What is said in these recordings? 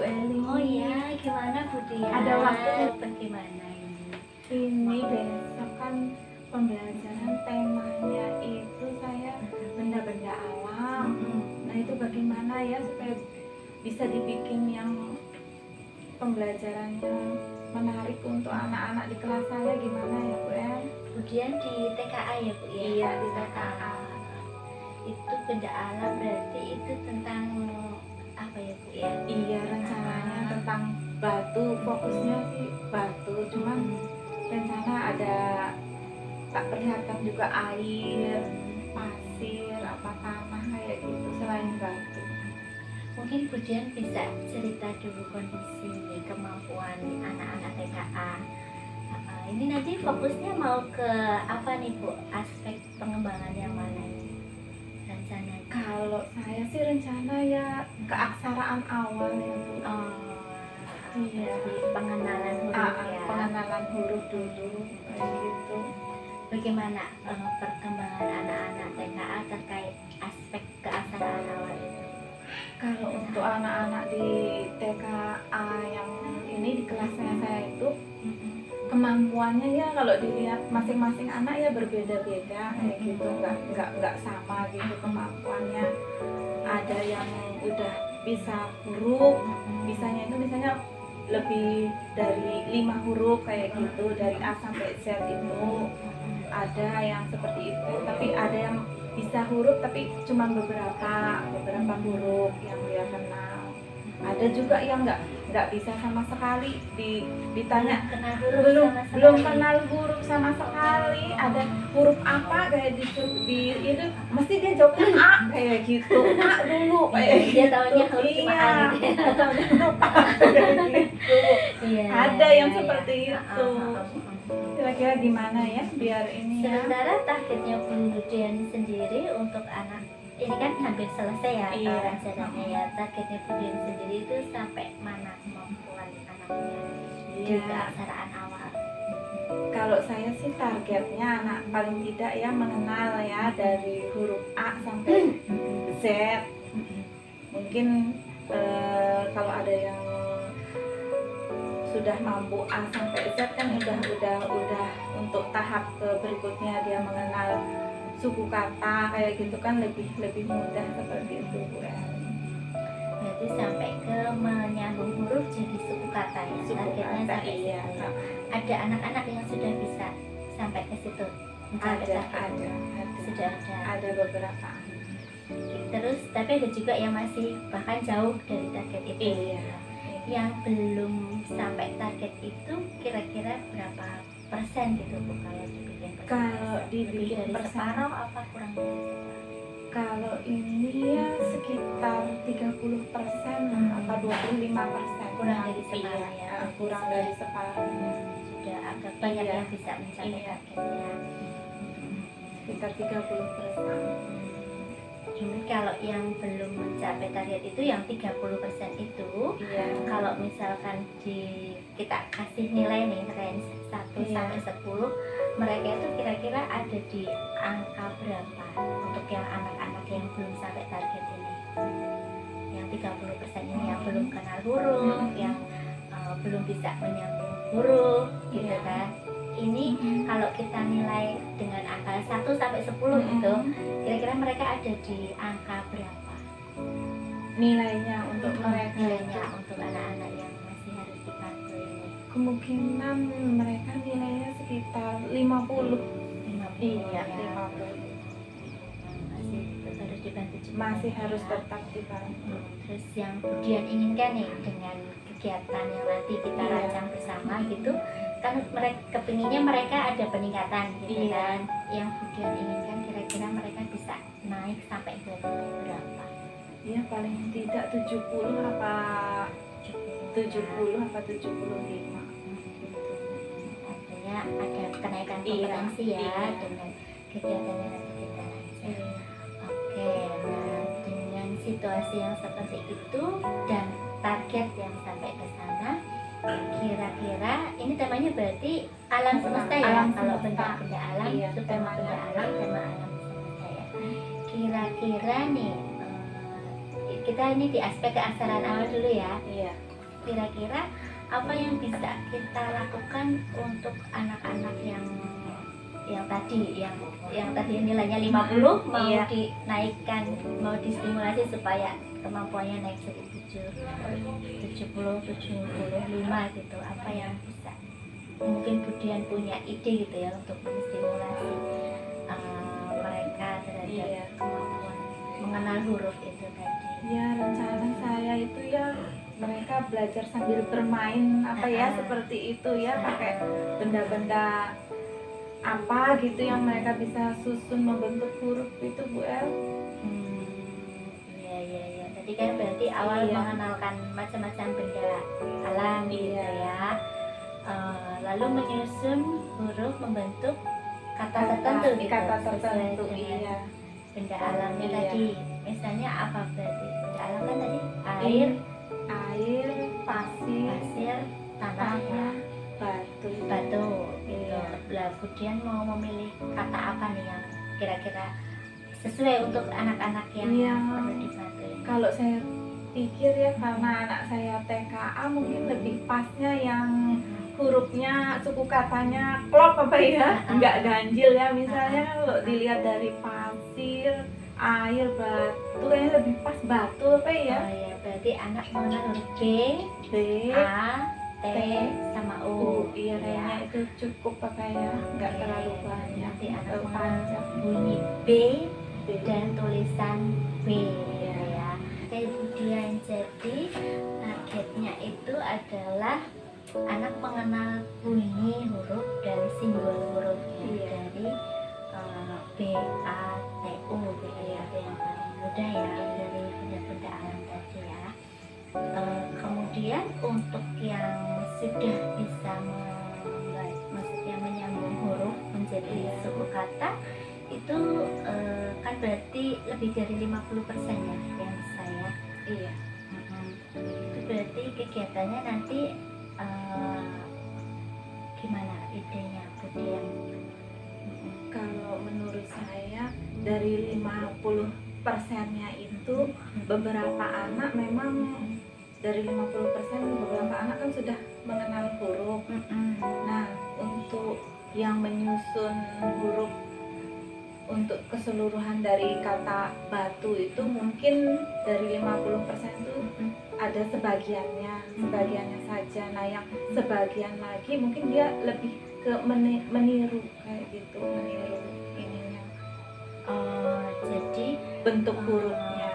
Eli. Oh iya, gimana Bu Dia? Ada waktu bagaimana ini? Ini besok kan pembelajaran temanya itu saya benda-benda alam. Nah itu bagaimana ya supaya bisa dibikin yang pembelajarannya menarik untuk anak-anak di kelas saya, gimana ya Bu El? Kemudian di TKA ya Bu ya? Iya, di TKA. Itu benda alam berarti itu tentang apa ya Bu ya? Iya, rencananya tentang batu, fokusnya sih batu, cuman rencana ada tak perlihatkan juga air, pasir, apa tanah kayak gitu selain batu. Mungkin Bu Dian bisa cerita dulu kondisi kemampuan anak-anak TKA. Ini nanti fokusnya mau ke apa nih Bu? Aspek pengembangan yang mana ini? Rencananya? Kalau saya sih rencana ya keaksaraan awal ya Bu. Iya. Jadi pengenalan huruf ya. Pengenalan huruf dulu kayak gitu. Bagaimana perkembangan anak-anak TKA terkait aspek keaksaraan awal itu? Kalau untuk anak-anak di TKA yang ini di kelasnya saya itu kemampuannya ya kalau dilihat masing-masing anak ya berbeda-beda kayak gitu, nggak sama gitu kemampuannya. Ada yang udah bisa huruf, bisanya itu misalnya lebih dari 5 huruf kayak gitu, dari A sampai Z itu ada yang seperti itu, tapi ada yang bisa huruf tapi cuma beberapa huruf yang dia kenal. Ada juga yang nggak bisa sama sekali, ditanya kenal huruf belum kenal huruf sama sekali. Ada huruf apa kayak di itu mesti dia jawabnya A kayak gitu, A dulu kayak dia gitu. tahunya huruf cuma A gitu ya. Taunya huruf A kayak gitu. Iya, Ada yang iya, seperti iya. itu. Kira-kira gimana ya biar ini ya? Sementara targetnya Bu Dian sendiri untuk anak ini kan hampir selesai ya Iya. rencananya ya. Targetnya Bu Dian sendiri itu sampai mana kemampuan anaknya di Iya. keaksaraan awal? Kalau saya sih targetnya anak paling tidak ya mengenal ya dari huruf A sampai Z. Mungkin kalau ada yang sudah mampu A sampai Z kan udah untuk tahap berikutnya dia mengenal suku kata kayak gitu kan lebih mudah seperti itu Bu El. Berarti sampai ke menyambung huruf jadi suku kata ya. Suku Targetnya kata, sampai iya. situ. Ada anak-anak yang sudah bisa sampai ke situ. Mencapai Ada target. Sudah ada. ada beberapa. Terus tapi ada juga yang masih bahkan jauh dari target itu. Iya. Yang belum sampai target itu kira-kira berapa persen gitu Bu kalau dibikin persen? Kalau Lebih dibikin dari persen, separuh apa kurang dari separuh? kalau ini ya sekitar 30% atau 25%. Kurang dari separuh ya. Kurang dari separuh. Sudah agak banyak Iya. yang bisa mencapai Iya. targetnya. Sekitar 30%. Cuma kalau yang belum mencapai target itu yang 30% itu Iya. kalau misalkan kita kasih nilai nih range 1 Iya. sampai 10, mereka itu kira-kira ada di angka berapa untuk yang anak-anak yang belum sampai target ini? Yang 30% ini yang belum kenal huruf, yang belum bisa menyambung huruf gitu Iya. kan. Ini kalau kita nilai dengan angka 1 sampai 10 gitu, kira-kira mereka ada di angka berapa? Nilainya untuk mereka Nilainya untuk anak-anak yang masih harus dibantu ini. kemungkinan mereka nilainya sekitar 50. 50 Iya, ya. 50. Masih tetap harus dibantu juga. Masih harus ya. tetap dibantu. Terus yang Bu Dian inginkan nih dengan kegiatan yang nanti kita Iya. rancang bersama gitu, kan mereka kepinginnya mereka ada peningkatan gitu Iya. kan. Yang Bu Dian inginkan kira-kira mereka bisa naik sampai ke berapa? Ya paling tidak 70 apa 75. Artinya ada kenaikan Iya, kompetensi ya iya. dengan kegiatan yang nanti kita rancang. Iya. Oke, nah dengan situasi yang seperti itu dan target yang sampai ke sana, kira-kira ini temanya berarti alam semesta ya. Alam Kalau semesta. benda-benda alam, Iya, tema temanya. benda alam, tema alam semesta ya. Kira-kira nih kita ini di aspek keaksaraan awal dulu ya. Iya. kira-kira apa yang bisa kita lakukan untuk anak-anak yang tadi nilainya 50 mau Iya. dinaikkan, mau distimulasi supaya kemampuannya naik jadi 75 gitu. Apa yang bisa, mungkin Budian punya ide gitu ya untuk menstimulasi mereka terhadap Iya. kemampuan mengenal huruf itu tadi. Ya, rencana saya itu ya mereka belajar sambil bermain apa ya, seperti itu ya, pakai benda-benda apa gitu yang mereka bisa susun membentuk huruf itu, Bu El. Iya. Tadi kan berarti awal Iya. mengenalkan macam-macam benda alam gitu Iya. ya. Lalu menyusun huruf membentuk kata tertentu gitu. Kata sesuai tertentu, dengan iya. benda alamnya Iya. tadi. Misalnya apa berarti? Benda alam kan tadi air, Air, pasir, pasir, tanah ya, batu. batu gitu. Iya. Lah kemudian mau memilih kata apa nih yang kira-kira sesuai untuk anak-anak yang Iya. perlu dibantu ini? Kalau saya pikir ya, karena anak saya TKA mungkin lebih pasnya yang hurufnya, suku katanya klop apa ya, nggak ganjil ya. Misalnya kalau dilihat dari pasir, air, batu, kayaknya lebih pas batu apa ya. Oh ya, berarti anak mengenal huruf B, B, A, T, T, sama U. iya kayaknya itu cukup apa ya, nggak terlalu banyak, Nanti anak terlalu mengenal panjang. bunyi B B. dan tulisan B ya. Kemudian jadi targetnya itu adalah anak mengenal bunyi huruf dan simbol hurufnya Iya. dari B, A, T, U gitu ya. Itu yang paling mudah ya dari benda-benda alam tadi ya. Kemudian untuk yang sudah bisa maksudnya menyambung huruf menjadi suku kata itu kan berarti lebih dari 50% ya yang saya. Iya. Itu berarti kegiatannya nanti gimana idenya Budian? Kalau menurut saya dari 50%-nya itu beberapa anak memang dari 50% beberapa anak kan sudah mengenal huruf. Nah, untuk yang menyusun huruf untuk keseluruhan dari kata batu itu mungkin dari 50% itu ada sebagiannya saja. Nah, yang sebagian lagi mungkin dia lebih ke meniru kayak gitu, meniru ininya, Jadi bentuk hurufnya.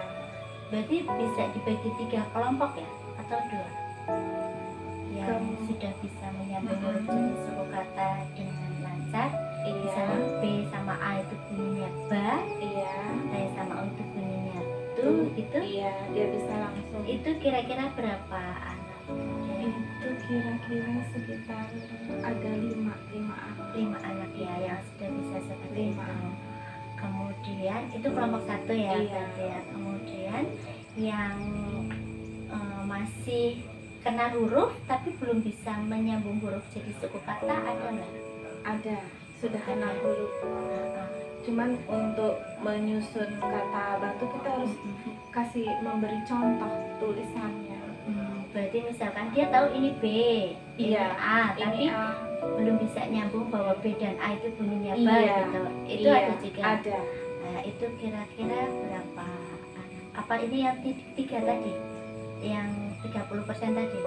berarti bisa dibagi 3 kelompok ya atau 2 yang sudah bisa menyambung huruf jadi suku kata dengan lancar. Iya, Misalnya B sama A itu bunyinya ba, iya, T sama U itu bunyinya tu gitu. iya, dia bisa langsung. Itu kira-kira berapa anak? Itu kira-kira sekitar ada 5 anak ya yang sudah bisa seperti 5. itu. Kemudian itu kelompok 1 ya, Iya. berarti ya. Kemudian yang masih kenal huruf tapi belum bisa menyambung huruf jadi suku kata ada nggak? Ada, sudah kenal huruf. Cuman untuk menyusun kata batu kita harus kasih memberi contoh tulisannya. Berarti misalkan dia tahu ini B, ini Iya, A, tapi Ini belum bisa nyambung bahwa B dan A itu bunyinya ba Iya, gitu. Itu iya, ada juga. ada. Nah, itu kira-kira berapa anak? Apa ini yang 3 tadi? Yang 30% tadi?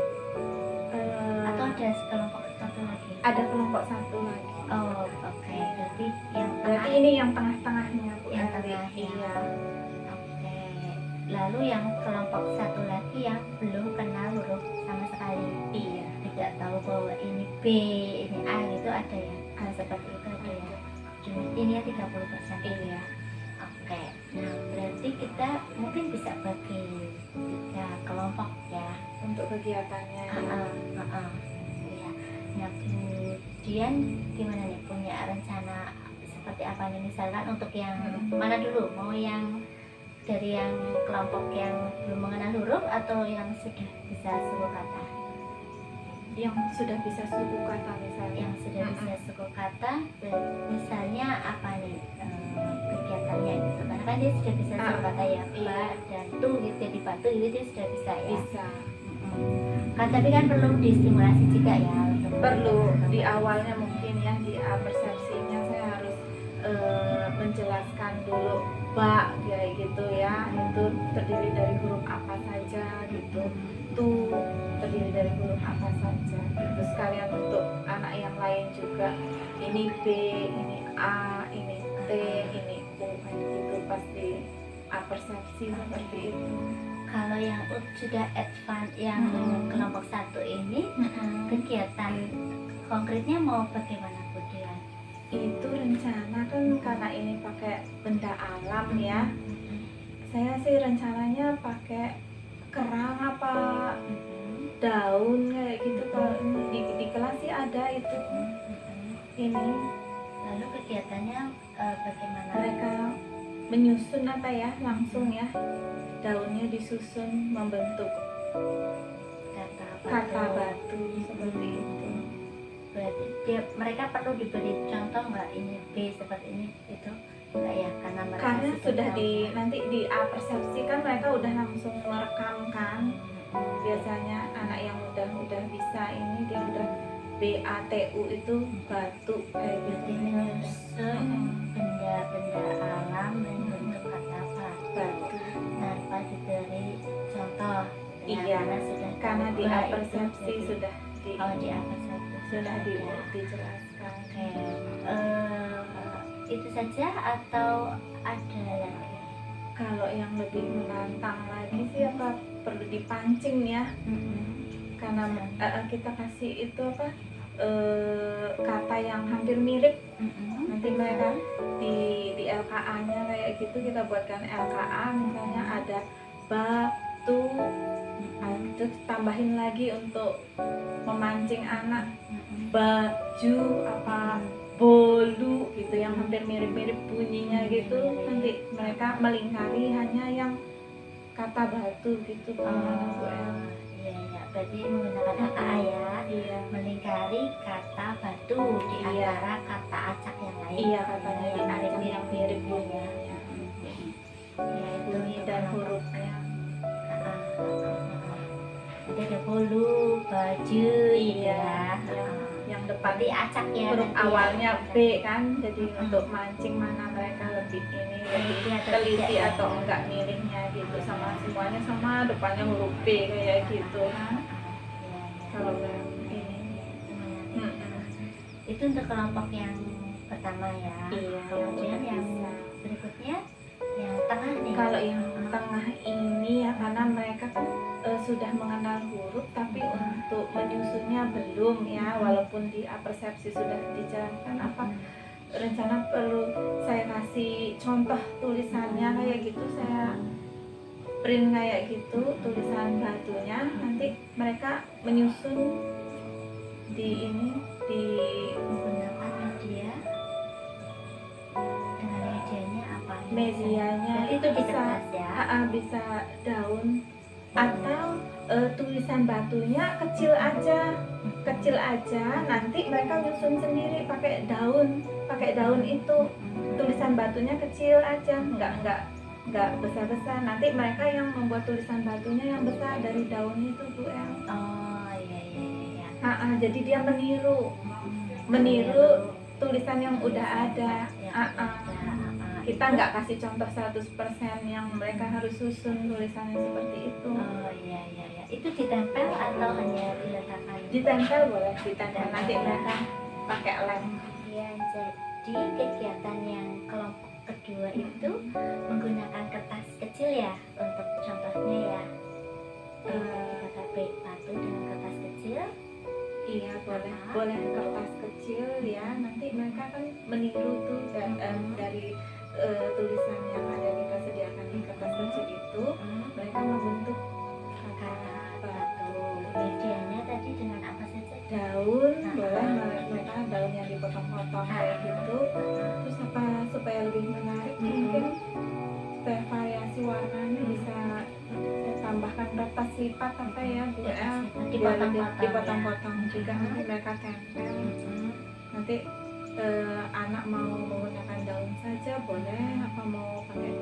Atau ada kelompok 1 lagi? Ada kelompok 1 lagi. Oh, oke. Berarti yang Berarti tengah. ini yang tengah-tengahnya, Bu. Yang Eli. tengah, ya. Iya. Oke. Lalu yang kelompok 1 lagi yang belum kenal huruf sama sekali. Iya. Tidak tahu bahwa ini B, ini A gitu ada ya? Seperti itu ada ya? Ini ya 30% itu ya. Oke. Nah, berarti kita mungkin bisa bagi 3 kelompok ya. Untuk kegiatannya. Iya. Nah, kemudian gimana nih, punya rencana seperti apa nih, misalkan untuk yang mana dulu, mau yang dari yang kelompok yang belum mengenal huruf atau yang sudah bisa suku kata? Yang sudah bisa suku kata misalnya. Yang sudah bisa suku kata, misalnya apa nih kegiatannya gitu, karena kan dia sudah bisa suku kata ya, ba Iya. dan tu gitu, jadi batu gitu dia sudah bisa ya. Bisa. Tapi kan perlu distimulasi juga ya untuk perlu di mereka. awalnya mungkin ya di persepsinya saya harus menjelaskan dulu bak kayak gitu ya, itu terdiri dari huruf apa saja gitu, tu terdiri dari huruf apa saja gitu, sekalian untuk anak yang lain juga, ini B, ini A, ini T, ini U kayak gitu, pasti persepsi seperti itu. Kalau yang sudah advance yang kelompok 1 ini kegiatan konkretnya mau bagaimana Bu Dian? Itu rencana kan karena ini pakai benda alam ya, saya sih rencananya pakai kerang apa daun kayak gitu. Kalau di kelas sih ada itu ini Lalu kegiatannya bagaimana? mereka menyusun apa ya, langsung ya daunnya disusun membentuk kata batu seperti itu. Berarti mereka perlu diberi contoh nggak, ini B seperti ini itu enggak ya, karena mereka Karena sudah tahu. di nanti di persepsi kan mereka udah langsung merekam kan. Biasanya anak yang udah bisa ini dia udah BATU itu batu kayak Berarti gitu. menyusun benda-benda alam membentuk kata Batu. tanpa diberi contoh. Ya, Iya, sudah karena di tahu, persepsi itu sudah di kalau di persepsi sudah ada. dijelaskan. Oke, itu saja atau ada lagi? Kalau yang lebih menantang lagi sih apa perlu dipancing ya, karena kita kasih itu apa kata yang hampir mirip, nanti mereka di LKA-nya kayak gitu, kita buatkan LKA misalnya ada batu, itu tambahin lagi untuk memancing anak, baju apa bolu gitu yang hampir mirip-mirip bunyinya gitu, nanti mereka melingkari hanya yang kata batu gitu. Gimana Bu El? Iya, berarti menggunakan kata ya, Iya, melingkari kata batu di Iya. antara kata acak yang lain. iya katanya di yang acak yang mirip ya. bunyinya, Ya, itu bunyi dan hurufnya. Jadi ada bolu, baju, Iya, ya. yang depan Berarti acak ya. huruf nanti ya. awalnya B kan, jadi untuk mancing mana mereka lebih ini Teliti lebih atau teliti tidak. atau enggak miringnya gitu, sama semuanya sama depannya huruf B kayak gitu kan. Kalau yang ini Itu untuk kelompok yang pertama ya. iya, Kemudian yang bisa. berikutnya yang tengah nih. Kalau yang tengah ini ya karena mereka kan sudah mengenal huruf tapi untuk menyusunnya belum ya, walaupun di persepsi sudah dijalankan apa rencana perlu saya kasih contoh tulisannya kayak gitu, saya print kayak gitu tulisan batunya, nanti mereka menyusun di ini di menggunakan media dengan medianya apa? medianya Berarti itu di bisa kertas ya. bisa daun atau tulisan batunya kecil aja, nanti mereka nyusun sendiri pakai daun itu, tulisan batunya kecil aja, nggak besar, nanti mereka yang membuat tulisan batunya yang besar dari daunnya itu Bu El. Oh iya. Jadi dia meniru tulisan yang udah ada. Kita nggak kasih contoh 100% yang mereka harus susun tulisannya seperti itu. Oh iya. Itu ditempel atau hanya diletakkan? Ditempel boleh, ditempel nanti mereka pakai lem. Ya, jadi kegiatan yang kelompok kedua itu menggunakan kertas kecil ya untuk contohnya ya. Kata baik batu dengan kertas kecil. Iya boleh kertas kecil ya, nanti mereka kan meniru tuh dari tulisan yang ada kita sediakan di kertas kecil itu, mereka membentuk kata batu. Medianya tadi dengan apa saja? Daun boleh, mereka daun yang dipotong-potong kayak gitu. Terus apa supaya lebih menarik mungkin supaya variasi warnanya bisa saya tambahkan kertas lipat apa ya Bu El, dipotong-potong juga, nanti mereka tempel. Nanti anak mau menggunakan daun saja boleh, apa mau pakai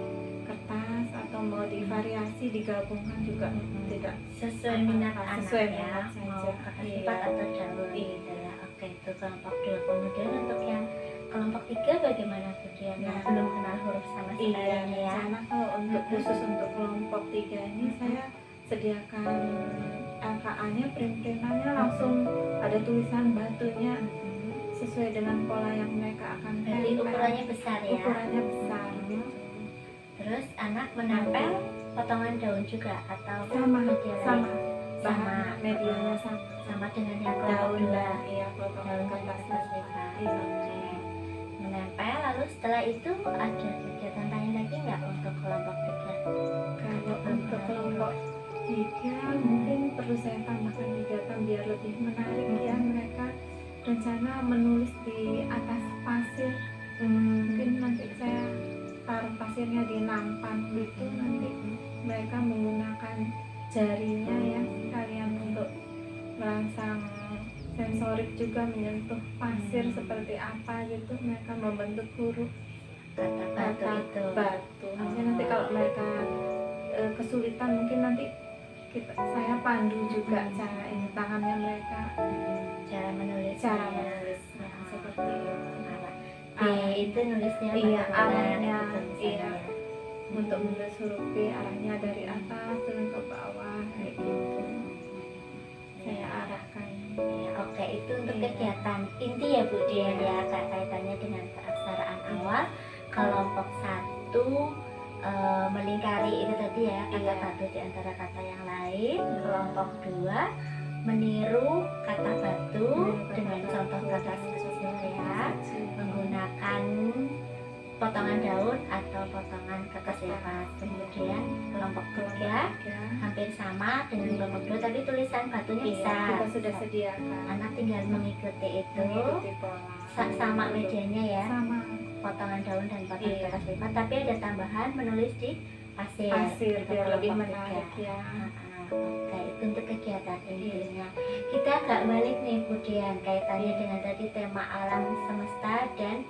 kertas atas atau mau divariasi digabungkan juga tidak Sesuai minat anak sesuai ya, minat mau saja. kertas Iya. lipat atau daun gitu ya. Oke, itu kelompok 2. Kemudian untuk yang kelompok 3 bagaimana Budian? Yang Nah, belum kenal huruf sama sekali Iya, nih ya. rencana kalau untuk khusus untuk kelompok 3 ini saya sediakan LKA-nya, print-printannya langsung ada tulisan batunya sesuai dengan pola yang mereka akan Berarti tempel. ukurannya besar ya. Ukurannya besar gitu. Terus anak menempel potongan daun juga atau Sama, media lain? sama. Sama. Bahan medianya sama. Sama dengan yang kelompok Daun 2. dan iya potongan Daun dan kertas kertas lipat. lipat. Iya. Oke. Menempel, lalu setelah itu ada kegiatan lain lagi nggak untuk kelompok 3? Kalau untuk kelompok 3 mungkin perlu saya tambahkan kegiatan biar lebih menarik ya mereka. Rencana menulis di atas pasir, mungkin nanti saya taruh pasirnya di nampan gitu, nanti mereka menggunakan jarinya ya sekalian untuk merangsang sensorik juga menyentuh pasir seperti apa gitu, mereka membentuk huruf Kata batu itu. batu. Maksudnya nanti kalau mereka kesulitan mungkin nanti saya pandu juga cara ini tangannya mereka, Cara menulis. cara menulisnya seperti itu. B itu nulisnya Iya, bagaimana arahnya, gitu misalnya iya. ya. Untuk menulis huruf B arahnya dari atas turun ke bawah kayak gitu saya arahkan. Ya, oke, itu untuk Iya. kegiatan inti ya Bu Dian ya, kaitannya dengan keaksaraan awal. Kelompok 1 melingkari itu tadi ya, kata Iya. batu di antara kata yang lain. Kelompok 2 meniru kata batu dengan contoh kata kecil ya, menggunakan potongan daun atau potongan kertas lipat. Kemudian kelompok 3 hampir sama dengan kelompok 2, tapi tulisan batunya Iya, bisa. kita sudah sediakan. Anak tinggal mengikuti itu. Mengikuti pola. Sama medianya ya, Sama potongan daun dan potongan Iya. kertas lipat, tapi ada tambahan menulis di pasir. pasir untuk biar lebih kelompok menarik 3. ya. Oke, itu untuk kegiatan intinya. Kita agak balik nih Budian, kaitannya dengan tadi tema alam semesta dan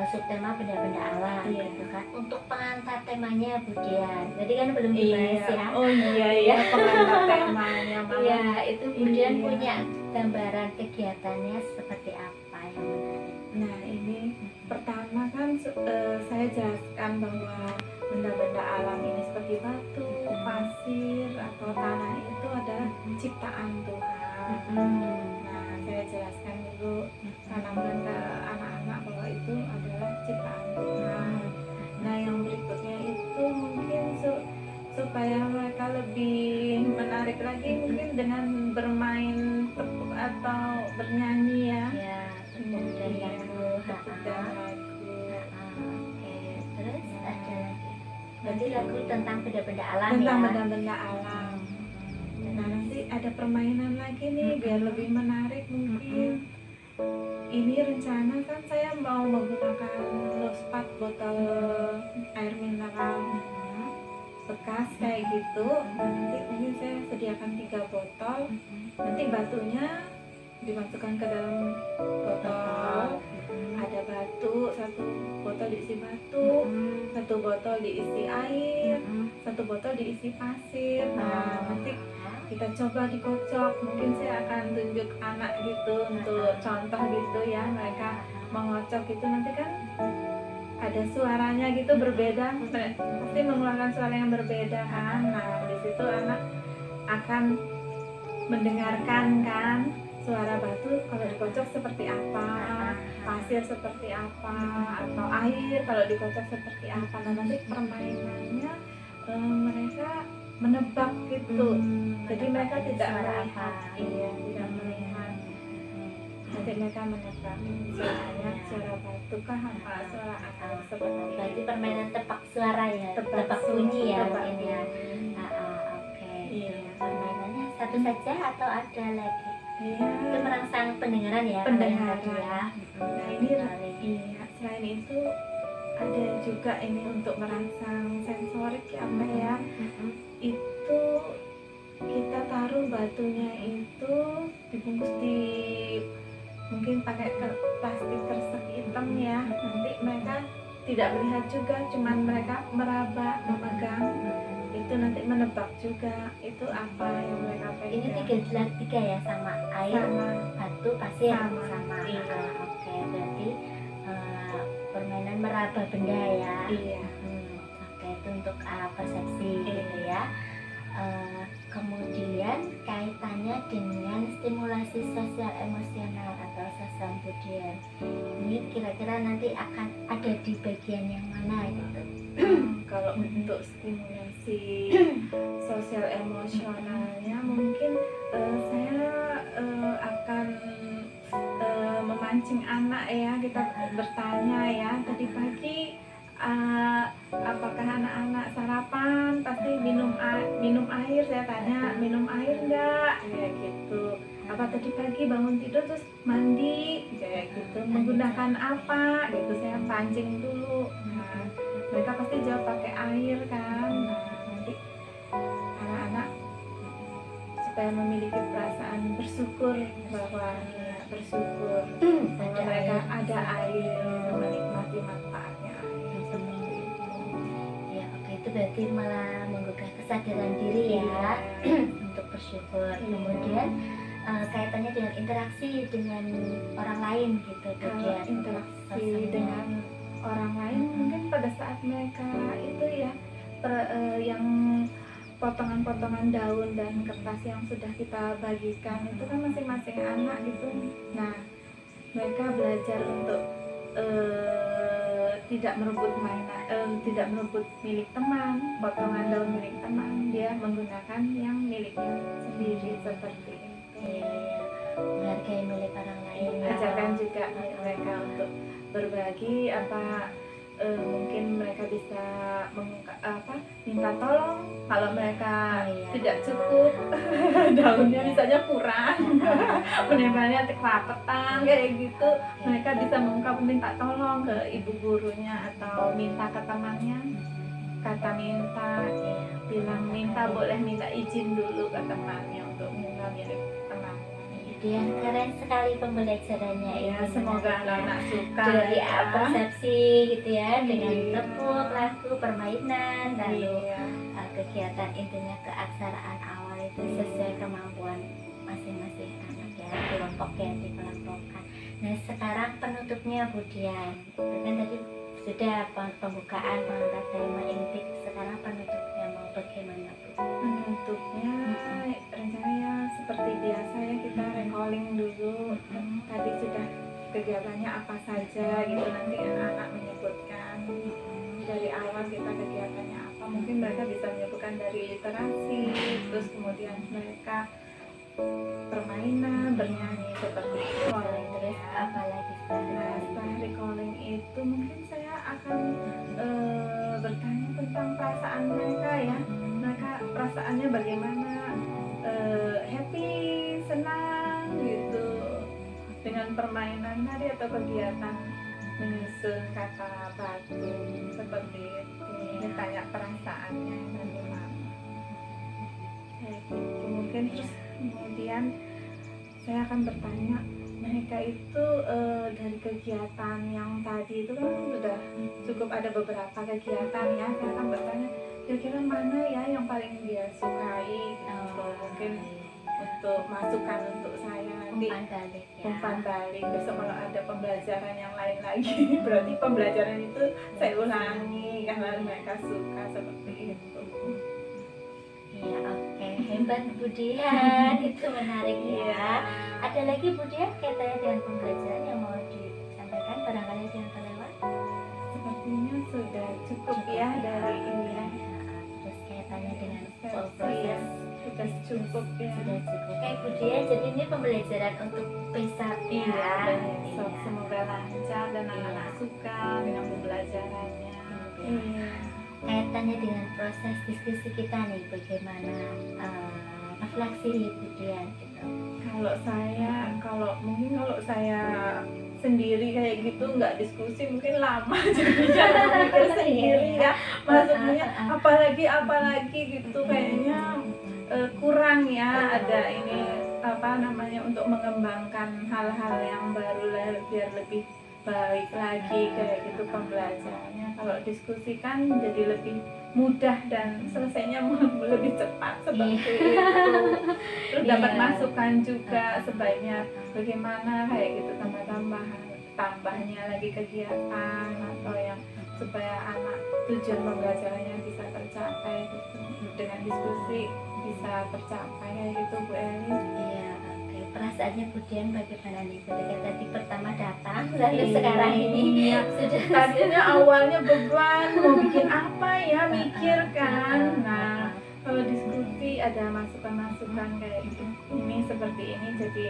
subtema benda-benda alam Iya. gitu kan. Untuk pengantar temanya Budian, tadi kan belum dibahas ya. Oh iya ya pengantar temanya malah. Iya, itu Budian Iya. punya gambaran kegiatannya seperti apa yang menarik. Nah ini pertama kan saya jelaskan bahwa benda-benda alam ini seperti batu, pasir atau tanah itu adalah ciptaan Tuhan. Nah saya jelaskan dulu, tanamkan ke anak-anak bahwa itu adalah ciptaan Tuhan. Nah yang berikutnya itu mungkin supaya mereka lebih menarik lagi mungkin dengan bermain tepuk atau bernyanyi ya. Ya, tepuk dan lagu. Tepuk dan lagu. Oke, terus ada lagi. Berarti lagu tentang benda-benda alam Tentang ya. benda-benda alam. Nah nanti ada permainan lagi nih biar lebih menarik mungkin. Ini rencana kan saya mau menggunakan lospat botol air mineral bekas kayak gitu. Nanti mungkin saya sediakan 3 botol. Nanti batunya dimasukkan ke dalam botol. Ada batu, 1 botol diisi batu, 1 botol diisi air, 1 botol diisi pasir. Nah nanti kita coba dikocok. Mungkin saya akan tunjuk anak gitu untuk contoh gitu ya, mereka mengocok gitu nanti kan ada suaranya gitu berbeda, pasti mengeluarkan suara yang berbeda kan. Nah di situ anak akan mendengarkan kan suara batu kalau dikocok seperti apa, pasir seperti apa, atau air kalau dikocok seperti apa. Nah nanti permainannya mereka menebak gitu. Jadi mereka tidak melihat, iya tidak melihat. Nanti mereka menebak suaranya suara batu kah apa suara apa seperti Berarti permainan tebak suara ya, tebak bunyi ya mungkin ya. Oke. Iya. Permainannya satu saja atau ada lagi? Iya. Itu merangsang pendengaran ya, Pendengaran. kalau yang tadi ya. Nah ini iya, selain itu ada juga ini untuk merangsang sensorik ya Mbak ya. Itu kita taruh batunya itu dibungkus di mungkin pakai plastik kresek hitam ya. Nanti mereka tidak melihat juga, cuman mereka meraba, memegang, itu nanti menebak juga itu apa yang mereka Ini pegang. tiga ya, sama air, Sama. batu, pasir, Sama. Iya. Oke, berarti permainan meraba benda ya. Iya. Oke, itu untuk persepsi Iya. gitu ya. Kemudian kaitannya dengan stimulasi sosial emosional atau sesambudaya. Ini kira-kira nanti akan ada di bagian yang mana gitu? Kalau untuk stimulasi sosial emosionalnya mungkin saya akan memancing anak ya, kita bertanya ya, tadi pagi apakah anak-anak sarapan, pasti minum air, saya tanya minum air enggak, kayak gitu. Apa tadi pagi bangun tidur terus mandi, kayak gitu, menggunakan apa gitu, saya pancing dulu. Nah, mereka pasti jawab pakai air kan. Nah, nanti anak-anak supaya memiliki perasaan bersyukur bahwa ya, bersyukur bahwa mereka ada air, menikmati manfaatnya air, seperti itu. Ya, oke, itu berarti malah menggugah kesadaran diri ya untuk bersyukur. Kemudian kaitannya dengan interaksi dengan orang lain gitu. Kalau interaksi dengan orang lain mungkin pada saat mereka itu ya yang potongan-potongan daun dan kertas yang sudah kita bagikan itu kan masing-masing anak gitu. Nah, mereka belajar untuk tidak merebut tidak merebut milik teman, potongan daun milik teman, dia menggunakan yang miliknya sendiri, seperti itu. Menghargai milik orang lain. Ajarkan juga mereka untuk berbagi, mungkin mereka bisa minta tolong kalau mereka tidak cukup daunnya misalnya kurang, menebalnya kerapetan kayak gitu, mereka bisa mengungkap minta tolong ke ibu gurunya atau minta ke temannya, kata minta, bilang minta, boleh minta izin dulu ke temannya untuk minta milik temannya. Dia keren sekali pembelajarannya Ya, ini. semoga anak-anak suka dari ya. persepsi gitu ya, dengan tepuk, lagu, permainan, lalu kegiatan intinya keaksaraan awal itu sesuai kemampuan masing-masing anak ya, kelompok yang dikelompokkan. Nah, sekarang penutupnya Bu Dian, kan tadi sudah pembukaan mengangkat tema inti, sekarang penutupnya mau bagaimana Bu? Penutupnya rencananya seperti biasa ya, kita recalling dulu tadi sudah kegiatannya apa saja gitu, nanti anak-anak menyebutkan dari awal kita kegiatannya apa, mungkin mereka bisa menyebutkan dari literasi, terus kemudian mereka permainan, bernyanyi, seperti itu. Terus apa lagi? Nah, setelah recalling itu mungkin saya akan bertanya tentang perasaan mereka ya, mereka perasaannya bagaimana, happy, senang gitu dengan permainan tadi atau kegiatan menyusun kata batu, seperti itu. Ditanya perasaannya bagaimana kayak gitu. Mungkin terus kemudian saya akan bertanya mereka itu dari kegiatan yang tadi itu kan sudah cukup ada beberapa kegiatan ya, saya akan bertanya kira-kira mana ya yang paling dia sukai gitu. Mungkin untuk masukan untuk saya nanti umpan balik besok kalau ada pembelajaran yang lain lagi berarti pembelajaran itu saya ulangi karena mereka suka, seperti itu. Ya, oke, hebat Bu Dian, itu menarik ya. Ada lagi Bu Dian kaitannya dengan pembelajaran yang mau disampaikan, barangkali ada yang terlewat? Sepertinya sudah cukup ya dari ini ya. Terus kaitannya dengan proses sudah cukup ya. Sudah cukup. Oke Bu Dian, jadi ini pembelajaran untuk besok ya. Besok semoga lancar dan anak-anak suka dengan pembelajarannya. Kaitannya dengan proses diskusi kita nih, bagaimana refleksi Bu Dian gitu. Kalau saya sendiri kayak gitu nggak diskusi mungkin lama jadi mikir sendiri ya, maksudnya apalagi gitu kayaknya kurang ya, ada ini untuk mengembangkan hal-hal yang baru biar lebih baik lagi kayak gitu pembelajarannya. Kalau diskusi kan jadi lebih mudah dan selesainya lebih cepat seperti itu. Terus dapat Iya. masukan juga sebaiknya bagaimana kayak gitu, tambahnya lagi kegiatan atau yang supaya anak tujuan pembelajarannya bisa tercapai gitu, dengan diskusi bisa tercapai kayak gitu Bu Eli. Iya, oke. Perasaannya Bu Dian bagaimana nih ketika tadi pertama datang lalu sekarang ini Iya. sudah Tadinya awalnya beban mau bikin apa ya, mikir kan. Nah, kalau diskusi ada masukan-masukan kayak gitu, ini seperti ini jadi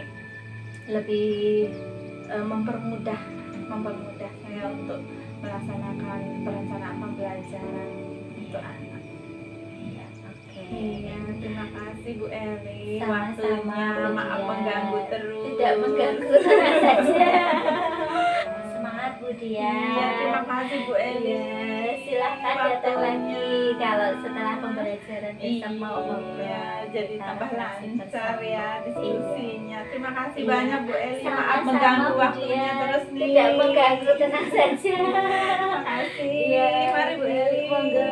lebih mempermudah saya untuk melaksanakan perencanaan pembelajaran untuk anak. Iya, oke. Iya, terima kasih Bu Eli. Sama-sama, Waktunya, Bu maaf Dian. mengganggu terus. Tidak mengganggu, tenang saja. Semangat Bu Dian. Iya, terima kasih Bu Eli. Iya, silahkan datang lagi kalau setelah pembelajaran besok mau ngobrol. Iya, jadi Kita tambah refleksi lancar bersama. ya diskusinya. Terima kasih Iya. banyak Bu Eli. Maaf Sama-sama, mengganggu Bu waktunya Dian. terus nih. Tidak mengganggu, tenang saja. Terima kasih. Iya, Mari Bu Eli. monggo.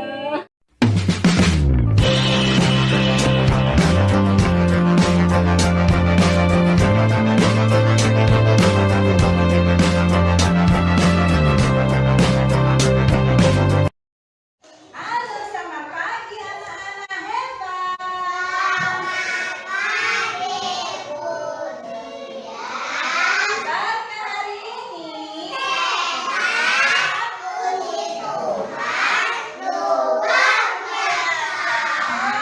Halo, selamat pagi anak-anak hebat. Selamat pagi, Bu Dian. Kabarnya hari ini? Sehat, puji Tuhan, luar biasa.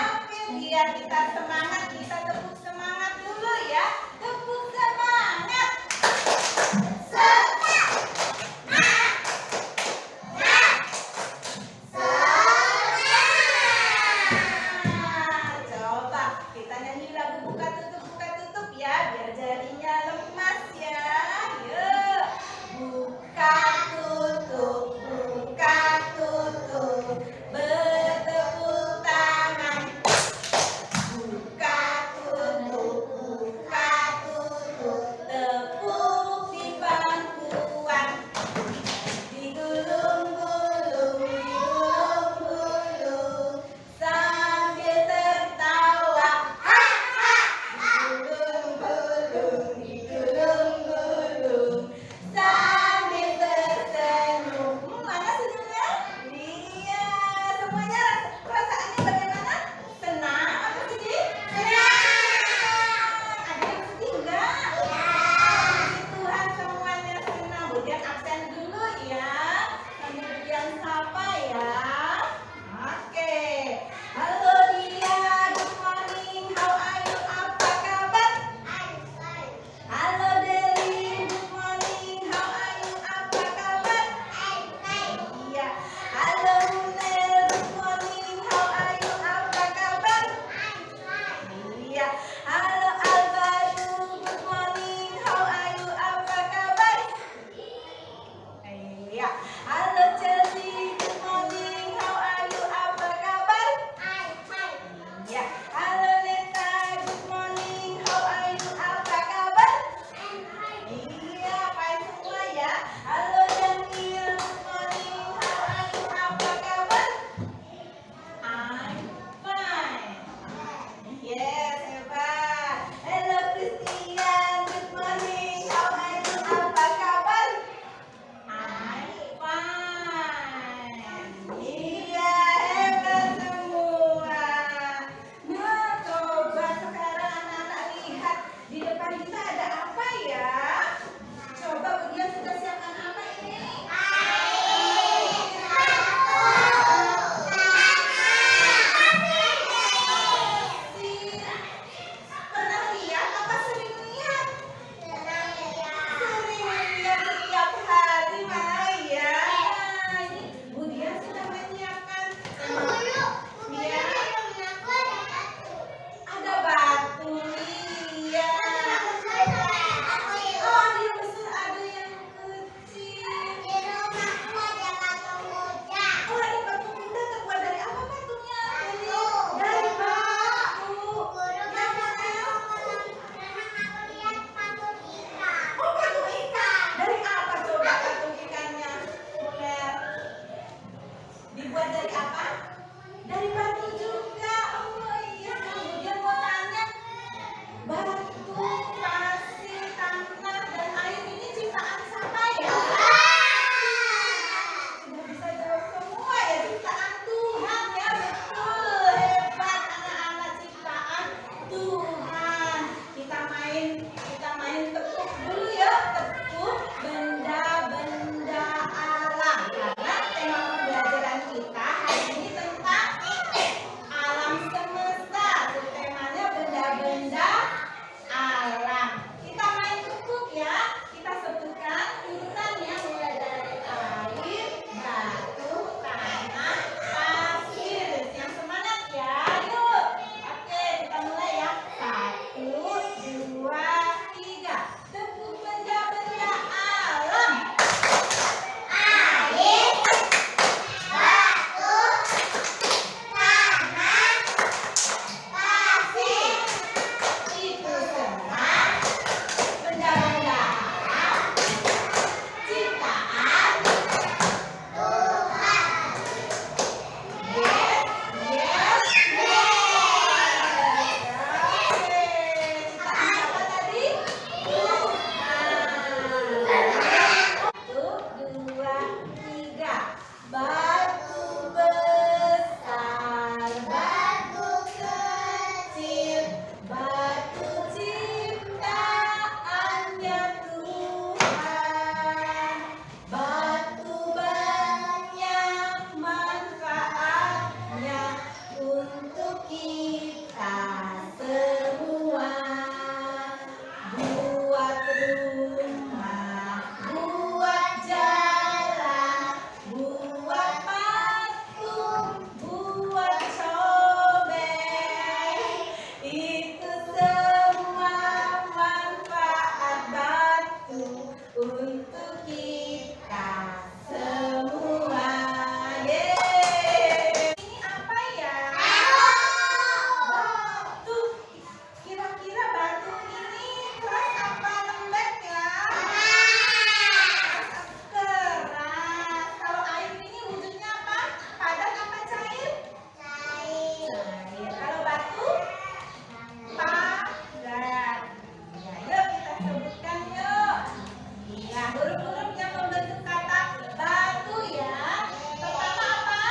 Oke, biar kita semangat, kita tepuk semangat dulu ya. Tepuk semangat. Coba kita nyanyi lagu buka tutup ya, biar jarinya lemas ya. Yuk, buka tutup, bertepuk tangan. Buka tutup, tepuk di pangkuan. Digulung-gulung, sambil tertawa. Digulung-gulung, sambil tersenyum. Mana senyumnya? Iya, semuanya perasaannya bagaimana? Senang apa sedih? Senang. Ada yang sedih enggak? Puji Tuhan semuanya senang. Kemudian absen dulu ya. Sambil ujian sapa ya. Oke. Halo Dia, good morning. How are you? Apa kabar? Halo Deli, good morning. How are you? Apa kabar? Iya. Halo Munel, good morning. How are you? Apa kabar? Iya. Halo Alvaro, good morning. How are you? Apa kabar? Iya. Halo Chelsea, good morning. How are you? Apa kabar? Iya. Halo Neta, good morning. How are you? Apa kabar? Iya, fine semua ya. Halo Daniel, good morning. How are you? Apa kabar? I'm fine. Yes, hebat. Hello Christian, good morning. How are you? Apa kabar? I'm fine. Iya, hebat semua. Nah, coba sekarang anak-anak lihat di depan kita ada apa ya? Coba bagian sudah siapkan apa ini? Pernah lihat apa sering lihat? Sering lihat setiap hari, mana ya? Ini Bu Dian sudah menyiapkan. Iya. Ada batu, iya. rumah, buat jalan, buat patung, buat cobek. Itu semua manfaat batu untuk kita semua. Yeay. Ini apa ya? Batu. Kira-kira batu ini keras apa lembek ya? Keras. Kalau air ini wujudnya apa? Padat apa cair? Cair. Kalau batu? Padat. Ya, yuk kita sebutkan yuk. Ya, huruf-huruf yang membentuk kata batu ya. Pertama apa?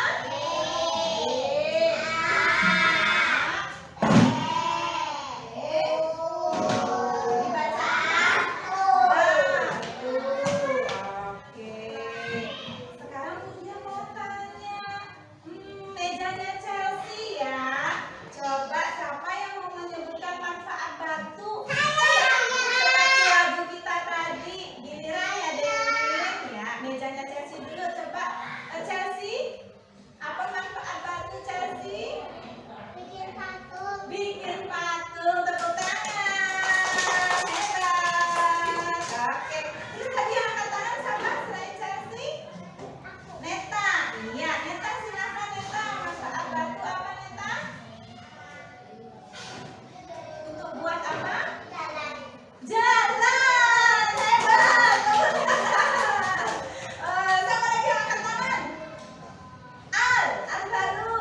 Dibaca batu. Oke. Sekarang Budia mau tanya, mejanya Chelsea ya. Coba siapa yang mau menyebutkan manfaat batu? Seperti lagu kita tadi, giliran ya Delin. Ya, mejanya Chelsea dulu. Coba Chelsea, apa manfaat batu Chelsea? Bikin patung, tepuk tangan. Hebat. Oke. Terus tadi yang angkat tangan siapa selain Chelsea? Neta. Iya, Neta silakan Neta. Manfaat batu apa Neta? Untuk buat apa? Jalan. Hebat. Tepuk tangan. Siapa lagi yang angkat tangan? Al baru.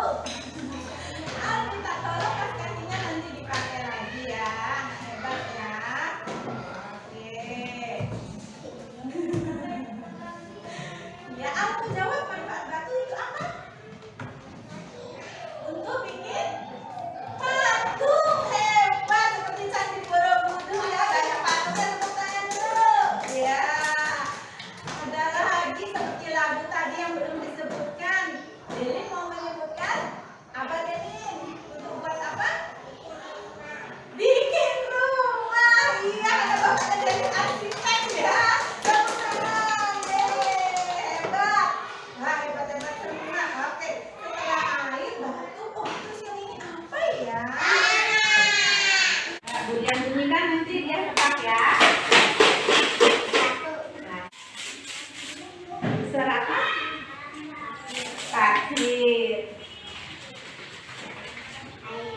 Al minta tolong kakinya nanti dipakai lagi ya. Hebat ya. Oke. Ya, Al mau jawab manfaat batu itu apa? Untuk bikin patung. Hebat, seperti Candi Borobudur ya. Banyak patungnya, tepuk tangan dulu. Ya. Ada lagi seperti lagu tadi yang belum disebutkan. Delin mau menyebutkan apa Delin? Untuk buat apa? Bikin rumah. Iya, ada bapaknya Delin arsitek ya. Tepuk tangan. Yeay, hebat. Wah, hebat-hebat semua. Oke, setelah air, batu. Oh, terus yang ini apa ya? Budian bunyikan nanti dia cepat ya. Besar apa? Pasir.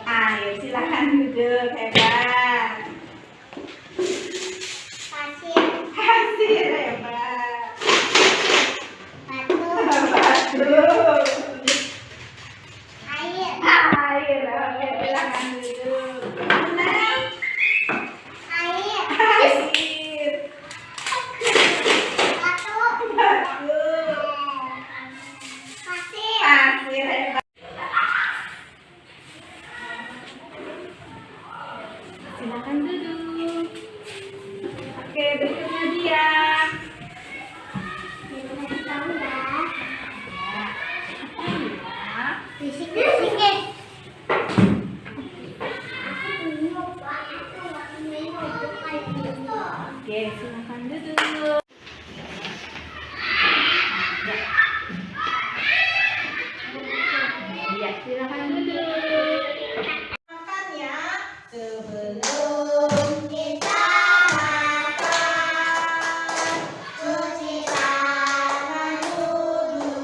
Air, silakan duduk. Hebat. Pasir, hebat. Batu. Air, oke, silakan duduk. Menang. Air. Batu. Pasir, hebat. Silakan duduk. Oke, berikutnya dia. Oke, silakan duduk. Ya, silakan duduk. Makan ya. Sebelum kita makan, cuci tangan dulu.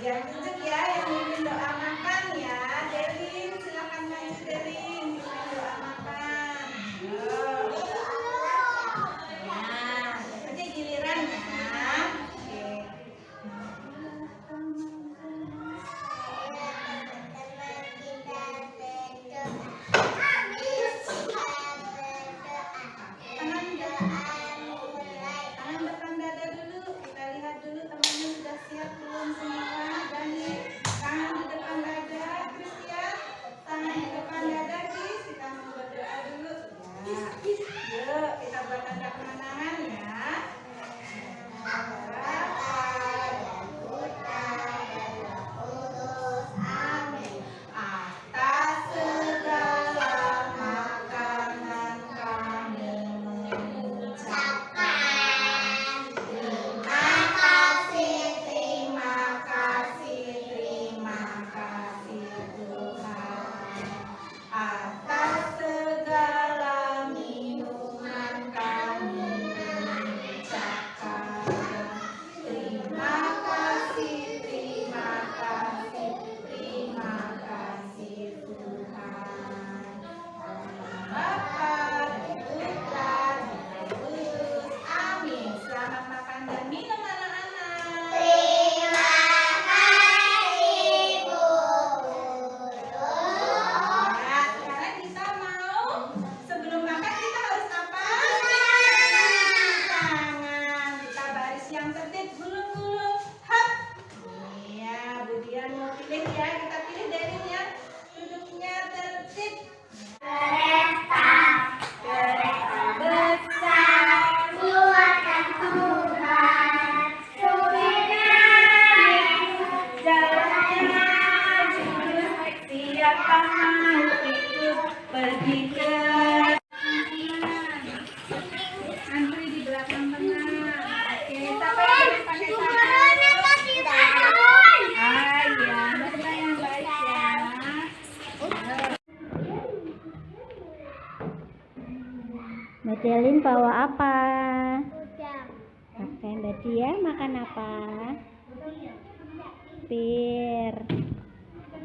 Yang tunjuk ya, yang mimpin doa makan ya. Delin, silakan maju Delin. Mimpin doa makan. Tiga. Antri di belakang tengah. Oke, siapa yang belum pakai sabun? Ah iya, Mbak yang baik ya. Mbak Delin bawa apa? Oke, Mbak Dia makan apa? Pir.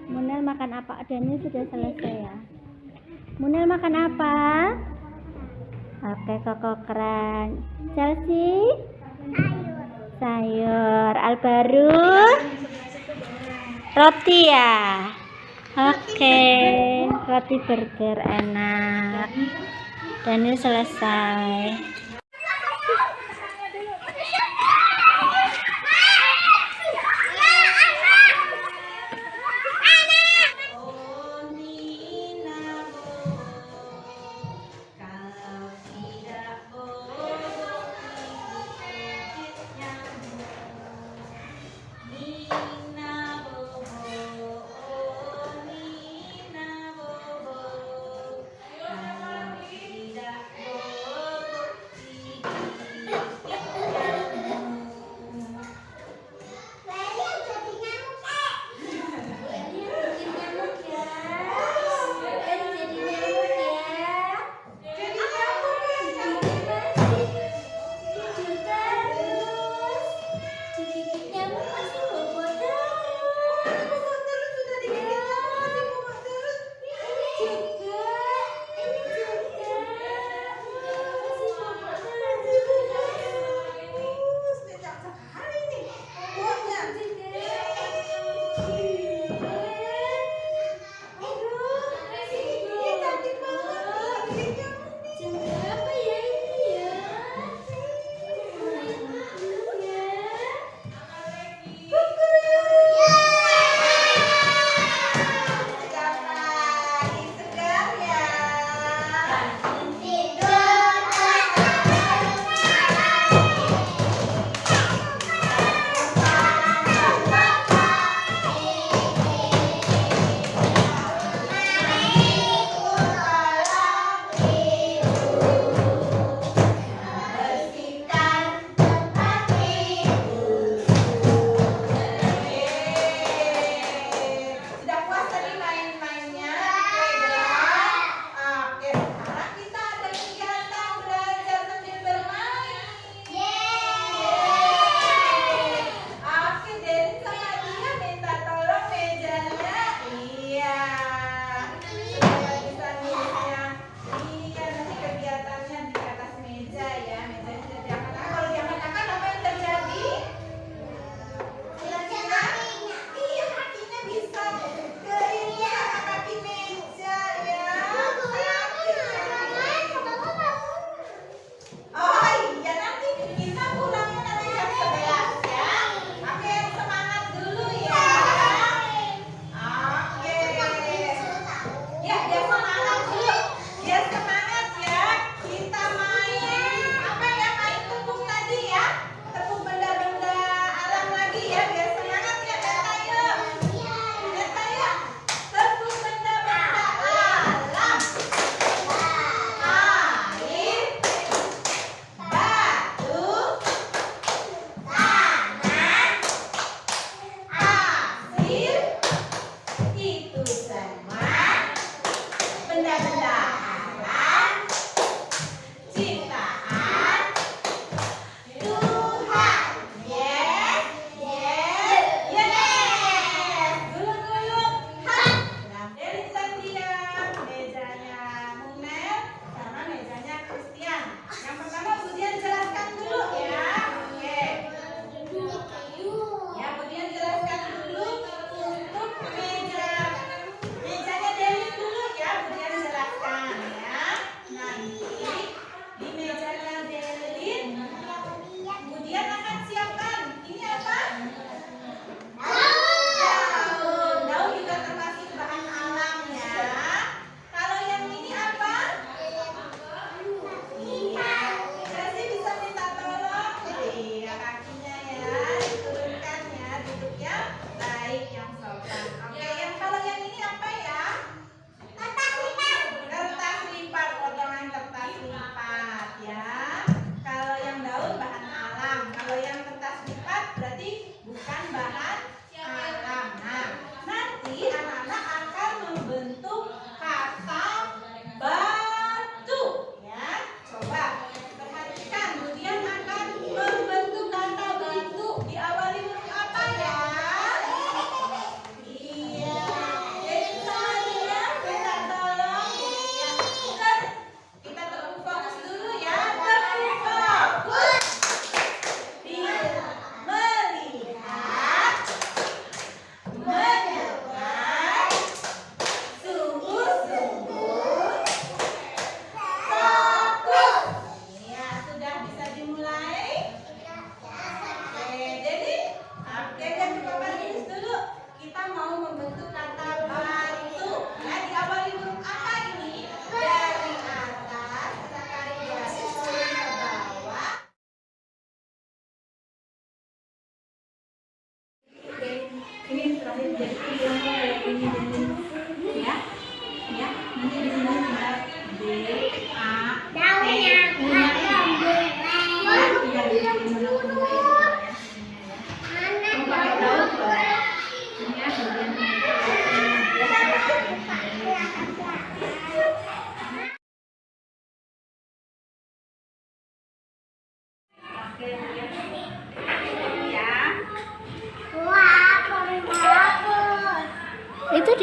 Munel makan apa? Daniel sudah selesai ya. Munel makan apa? Oke, Koko keren. Chelsea? Sayur. Albaru? Roti ya? Oke, roti burger enak. Daniel selesai.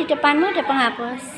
depanmu ada penghapus.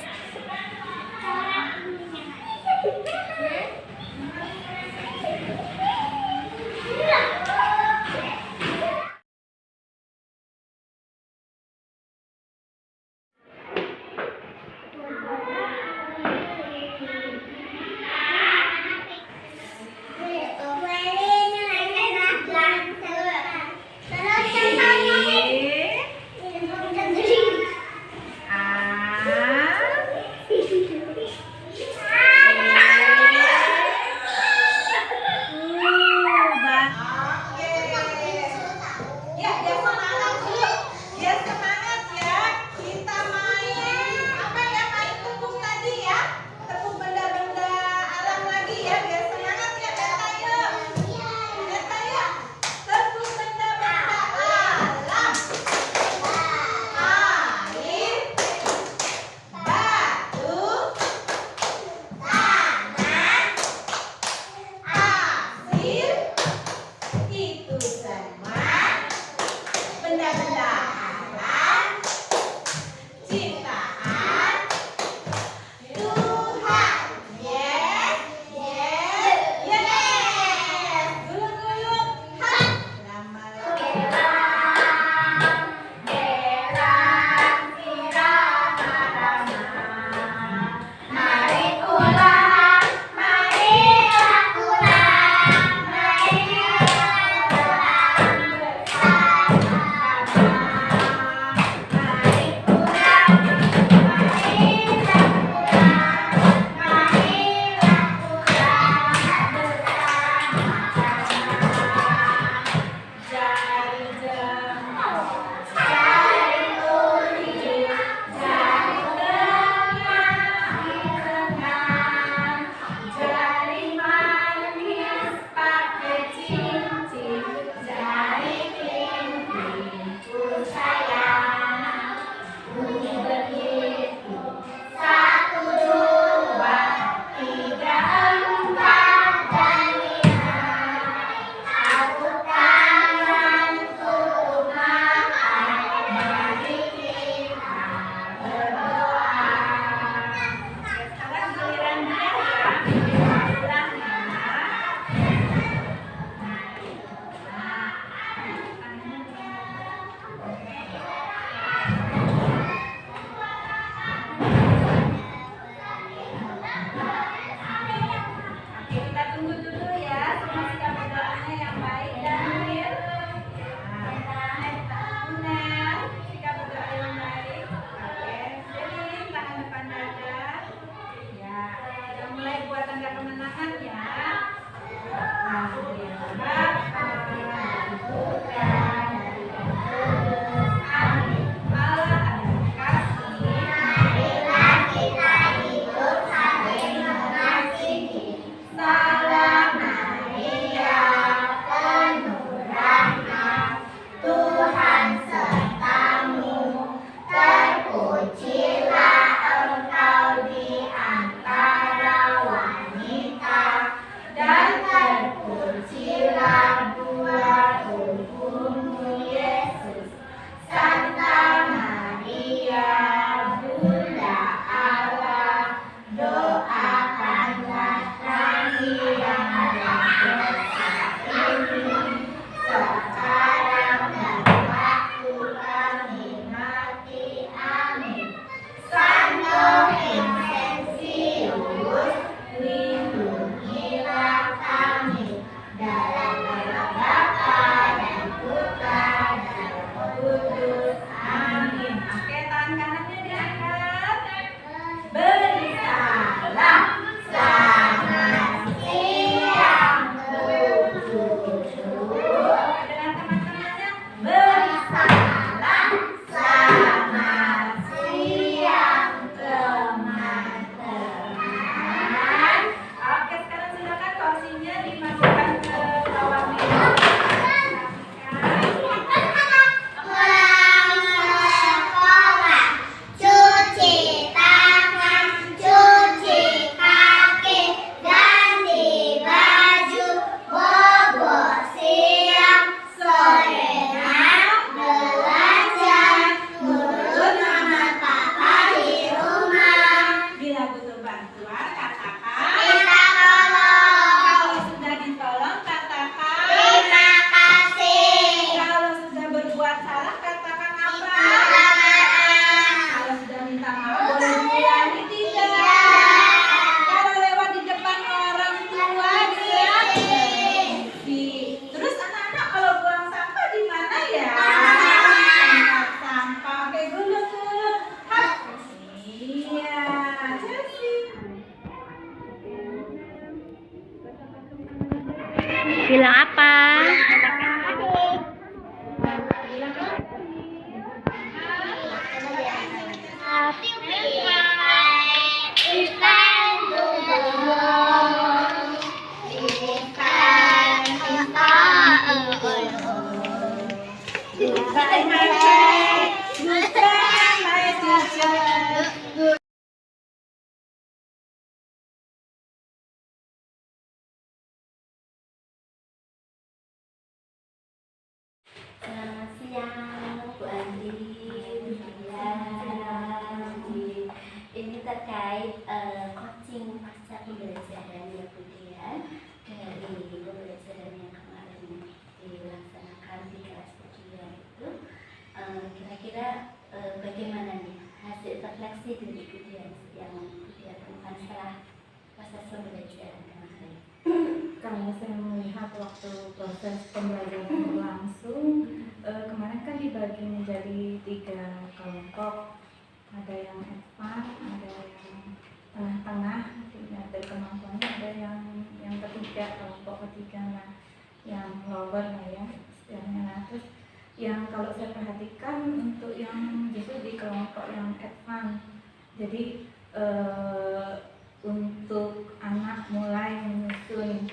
Bilang apa? Selamat siang Bu Andi, ini terkait coaching pasca pembelajaran ya Bu Dian, dari pembelajaran yang kemarin dilaksanakan di kelas Dian itu, kira-kira bagaimana nih hasil refleksi dari Bu Dian yang Bu Dian temukan setelah proses pembelajaran kemarin? Kalau saya melihat waktu proses pembelajaran berlangsung, kemarin kan dibagi menjadi 3 kelompok, ada yang advance, ada yang tengah-tengah, ada kemampuannya, ada yang ketiga, kelompok ketiga lah, yang lower lah ya istilahnya. Nah, terus yang kalau saya perhatikan untuk yang justru di kelompok yang advance, jadi untuk anak mulai menyusun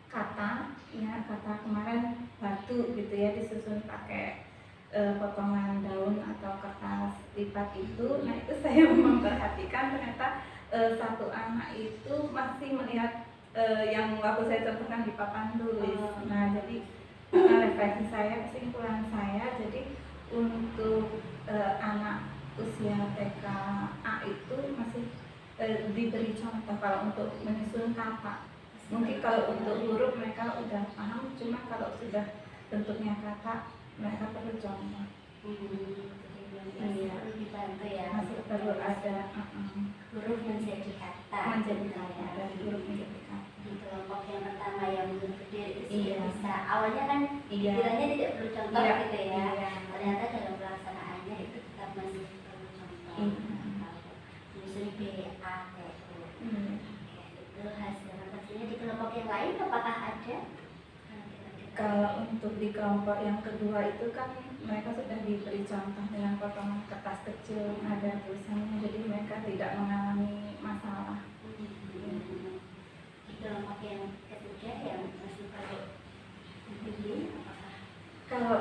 kata, ya kata kemarin batu gitu ya, disusun pakai potongan daun atau kertas lipat itu. Nah itu saya memperhatikan ternyata satu anak itu masih melihat yang waktu saya contohkan di papan tulis. Nah jadi refleksi saya, kesimpulan saya, jadi untuk anak usia TK A itu masih diberi contoh kalau untuk menyusun kata. Mungkin kalau untuk huruf mereka udah paham, cuma kalau sudah bentuknya kata mereka perlu contoh. Iya, dibantu ya. Masih perlu ada huruf menjadi kata. Menjadi kata, dari huruf menjadi kata. Di kelompok yang pertama yang belum berdiri itu Iya. bisa. Awalnya kan kiranya tidak perlu contoh Iya. gitu ya. Iya. Ternyata dalam pelaksanaannya itu tetap masih perlu contoh. Menyusun B, A, T, U. Itu hasil refleksinya. Di kelompok yang lain apakah ada? Kalau untuk di kelompok yang kedua itu kan mereka sudah diberi contoh dengan potongan kertas kecil, ada tulisannya, jadi mereka tidak mengalami masalah. Di kelompok yang ketiga yang masih perlu dibimbing apakah? Kalau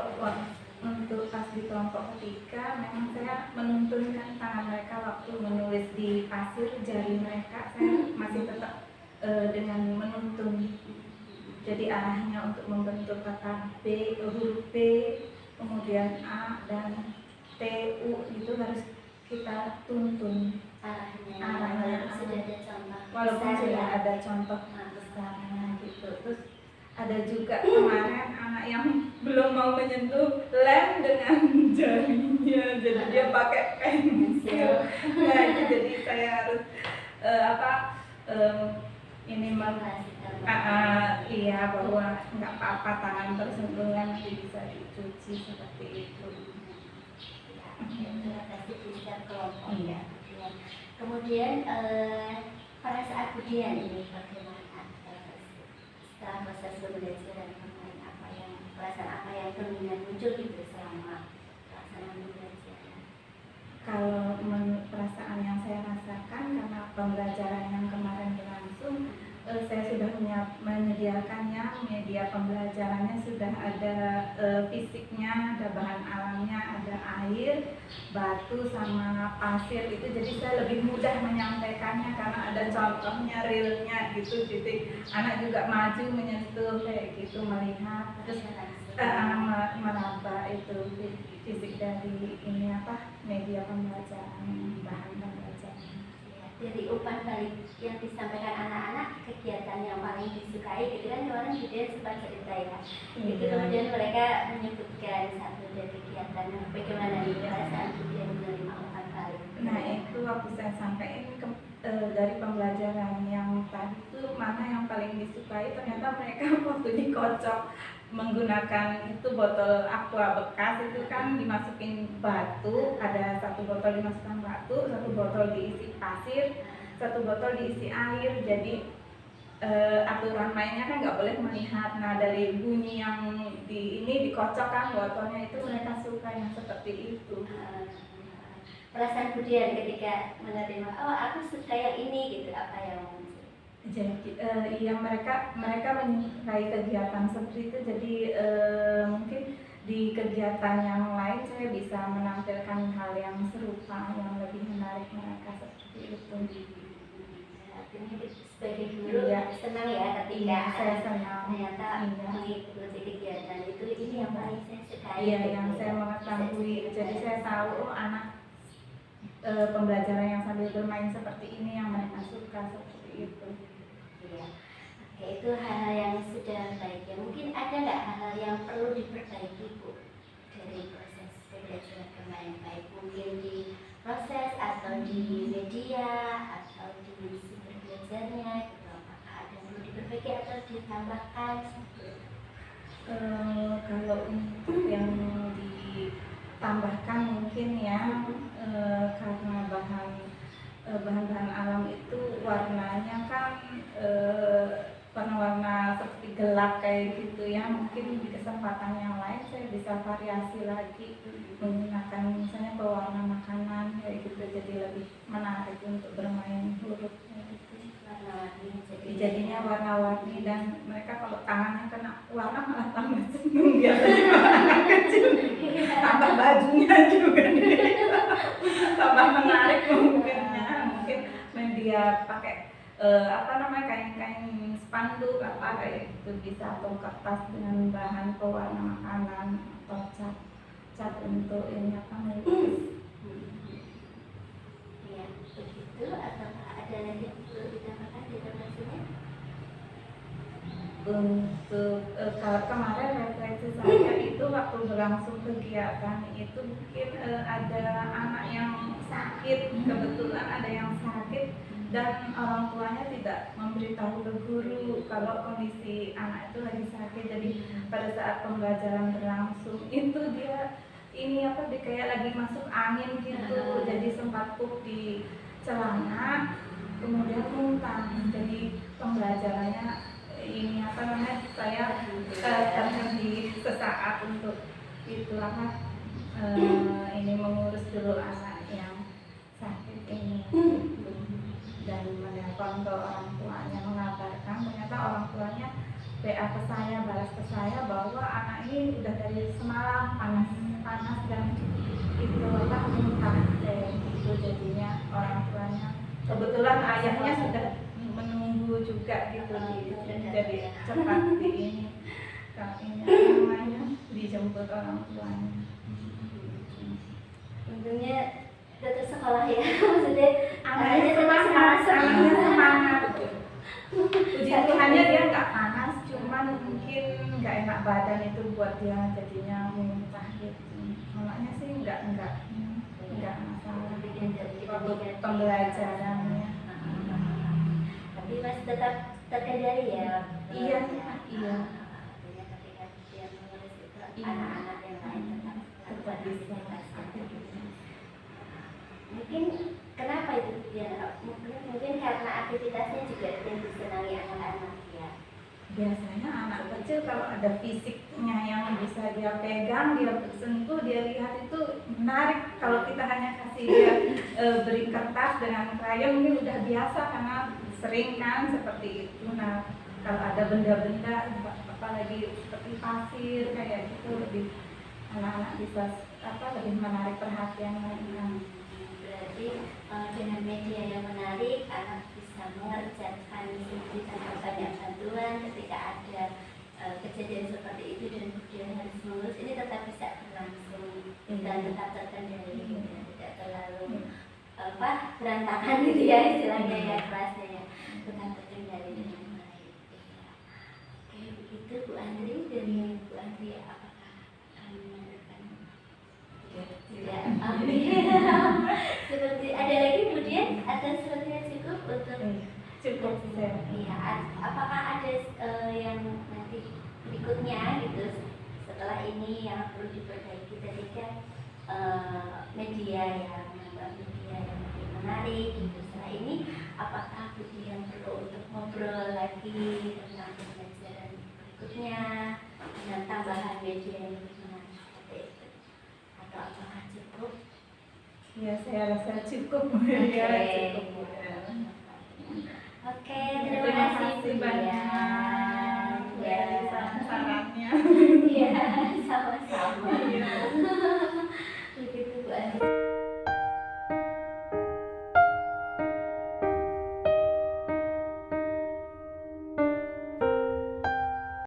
untuk pas di kelompok ketiga, memang saya menuntunkan tangan mereka waktu menulis di pasir, jari mereka saya masih tetap dengan menuntun. Jadi arahnya untuk membentuk kata B, huruf B, kemudian A dan T, U itu harus kita tuntun Arahnya sudah ada contoh. walaupun Besar sudah ya. ada contoh besarnya gitu. Terus ada juga kemarin anak yang belum mau menyentuh lem dengan jarinya, jadi dia pakai pensil. Nah, itu jadi saya harus ini iya bahwa nggak apa-apa tangan tersentuh nanti bisa dicuci seperti itu. Terima kasih Bu Dian kelompok ya. Kemudian pada saat Bu Dian ini bagaimana setelah proses pembelajaran kemarin, perasaan apa yang dominan muncul gitu selama pelaksanaan pembelajaran? Kalau perasaan yang saya rasakan karena pembelajaran yang kemarin berlangsung, saya sudah menyediakannya, media pembelajarannya sudah ada fisiknya, ada bahan alamnya, ada air, batu sama pasir itu, jadi saya lebih mudah menyampaikannya karena ada contohnya, realnya gitu. Jadi anak juga maju menyentuh kayak gitu, melihat, terus meraba itu fisik dari ini media pembelajaran, bahan pembelajaran. Dari umpan balik yang disampaikan anak-anak, kegiatan yang paling disukai gitu kan, kemarin juga sempat cerita ya. Itu kemudian mereka menyebutkan satu dari kegiatan yang bagaimana nih perasaan dia menerima umpan balik. Nah itu waktu saya sampaikan dari pembelajaran yang tadi itu mana yang paling disukai, ternyata mereka waktu dikocok menggunakan itu botol aqua bekas itu kan dimasukin batu, ada satu botol dimasukkan batu, satu botol diisi pasir, satu botol diisi air. Jadi aturan mainnya kan nggak boleh melihat. Nah dari bunyi yang di ini dikocokkan botolnya itu mereka suka yang seperti itu. Perasaan Budian ketika menerima, oh aku suka yang ini gitu, apa yang muncul? Jadi iya mereka menyukai kegiatan seperti itu. Jadi mungkin di kegiatan yang lain saya bisa menampilkan hal yang serupa yang lebih menarik mereka seperti itu. Artinya sebagai guru Iya. senang ya ketika Iya, saya senang. ternyata Iya. mengikuti kegiatan itu, ini yang paling saya sukai. Iya, gitu. yang saya mengetahui. Jadi saya tahu anak pembelajaran yang sambil bermain seperti ini yang mereka suka seperti itu. Iya. Oke, itu hal-hal yang sudah baik ya. Mungkin ada nggak hal-hal yang perlu diperbaiki Bu dari proses pembelajaran bermain, baik mungkin di proses atau di media atau di sumber belajarnya gitu. Apakah ada yang perlu diperbaiki atau ditambahkan? Kalau untuk yang ditambahkan mungkin ya karena bahan-bahan alam itu warnanya kan warna-warna seperti gelap kayak gitu ya. Mungkin di kesempatan yang lain saya bisa variasi lagi menggunakan misalnya pewarna makanan kayak gitu, jadi lebih menarik untuk bermain huruf kayak gitu. Warna-warni Jadinya warna-warni dan mereka kalau tangannya kena warna malah tambah seneng biasanya anak kecil. Tambah bajunya juga nih. Tambah menarik mungkin media pakai kain-kain spanduk apa kayak gitu bisa, atau kertas dengan bahan pewarna makanan atau cat untuk ini apa melukis. Iya, begitu. Atau ada lagi yang perlu ditambahkan di refleksinya? Untuk kalau kemarin refleksi saya itu waktu berlangsung kegiatan itu mungkin ada anak yang sakit, kebetulan ada yang sakit dan orang tuanya tidak memberitahu ke guru kalau kondisi anak itu lagi sakit. Jadi pada saat pembelajaran berlangsung itu dia kayak lagi masuk angin gitu, jadi sempat pup di celana kemudian muntah. Jadi pembelajarannya saya terhenti sesaat untuk ini mengurus dulu anak yang sakit ini dan menelpon ke orang tuanya mengabarkan, ternyata orang tuanya WA ke saya, balas ke saya bahwa anak ini udah dari semalam panas dan itu muntah itu. Jadinya orang tuanya kebetulan ayahnya sudah menunggu juga gitu, jadi cepat dijemput orang tuanya. Tentunya tetap sekolah ya, maksudnya Anaknya semangat. Puji Tuhannya dia nggak panas, cuman mungkin nggak enak badan itu buat dia jadinya muntah gitu. Anaknya sih nggak masalah untuk pembelajarannya. Tapi masih tetap terkendali ya. Iya. Artinya ketika dia mengurus itu, anak-anak yang lain tetap bisa. Mungkin kenapa itu ya? Mungkin karena aktivitasnya juga yang disenangi anak-anak ya. Biasanya anak kecil kalau ada fisiknya yang bisa dia pegang, dia sentuh, dia lihat itu menarik. Kalau kita hanya kasih dia beri kertas dengan krayon mungkin udah biasa karena sering kan seperti itu. Nah kalau ada benda-benda apalagi seperti pasir kayak gitu, lebih anak-anak bisa lebih menarik perhatiannya. Berarti dengan media yang menarik, anak bisa mengerjakan studi tanpa banyak bantuan. Ketika ada kejadian seperti itu dan kemudian harus mengurus, ini tetap bisa berlangsung dan tetap terkendali, tidak terlalu berantakan gitu ya istilahnya ya, kelasnya ya, tetap terkendali dengan baik. Oke, begitu Bu Andri. Dari Bu Andri, apakah kami menanyakan? Tidak. Seperti ada lagi kemudian ada sepertinya cukup untuk cukup saya. Iya. Apakah ada yang nanti berikutnya gitu setelah ini yang perlu diperbaiki ketika media yang lebih menarik gitu. Setelah ini apakah yang perlu untuk ngobrol lagi tentang pembelajaran berikutnya dengan tambahan media yang lebih menarik seperti itu. Atau apakah cukup? Ya, saya rasa cukup. Oke. Ya, cukup. Ya. Oke, terima Terima kasih kasih Bu banyak Dian. dari saran-sarannya. Iya, sama-sama. Iya.